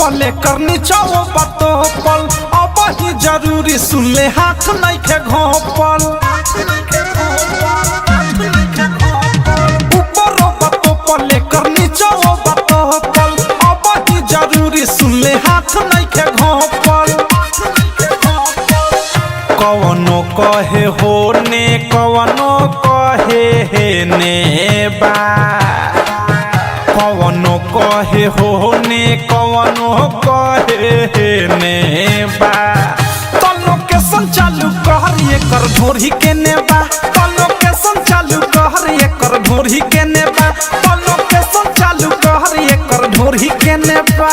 पले करनी चाहो बातो पल अब ही जरूरी सुन ले हाथ नहीं के घोपल ऊपर बातो पले करनी चाहो बातो पल अब ही जरूरी सुन ले हाथ नहीं के घोपल कवनो कहे होने कवनो कहे हे ने बा कवनो कहे होने कवनो कहे ने बा तो लोकेशन चालू कहर ये कर ढोरी के नेबा तो लोकेशन चालू कहर ये कर ढोरी के नेबा तो लोकेशन चालू कहर ये कर ढोरी के नेबा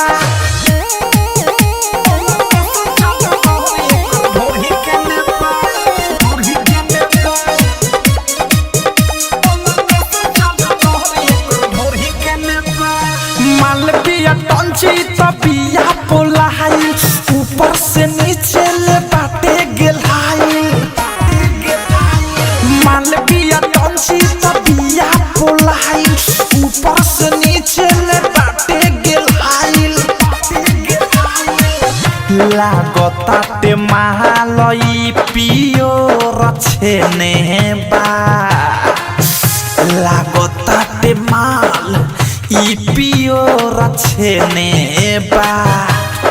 मालविया टंची तबिया पोलाई ऊपर से नीचे ले बाटे गेलाई मालविया टंची तबिया पोलाई ऊपर से नीचे ले बाटे गेलाई लागताटे महालई पियो रछेने बा लागताटे माल पियो रछेने बा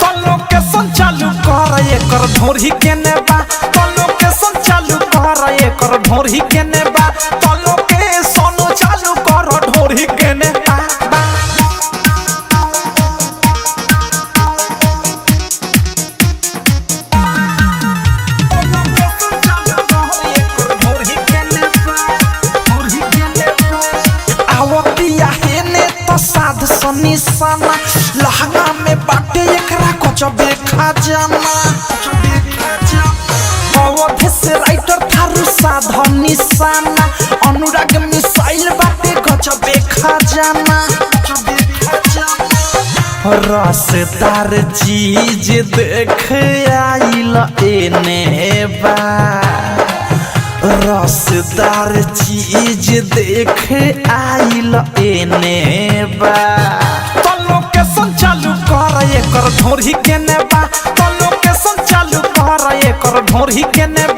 तो लोकेशन चालू कर एकर ढोरी के नेबा तो लोकेशन चालू कर एकर ढोरी के नेबा तो लोकेशन चालू कर ढोरी के नेबा साध निशाना लहंगा में बाटे एकरा गजबे खजाना अवधि से राइटर थारू साध निशाना अनुराग मिसाइल बाटे गजबे खजाना रसदार चीज देख आइल एने बा रसदार चीज देख आइल एने बा तो लोकेशन चालू कर एकर ढोरी के नेबा तो लोकेशन चालू कर एकर ढोरी के नेबा।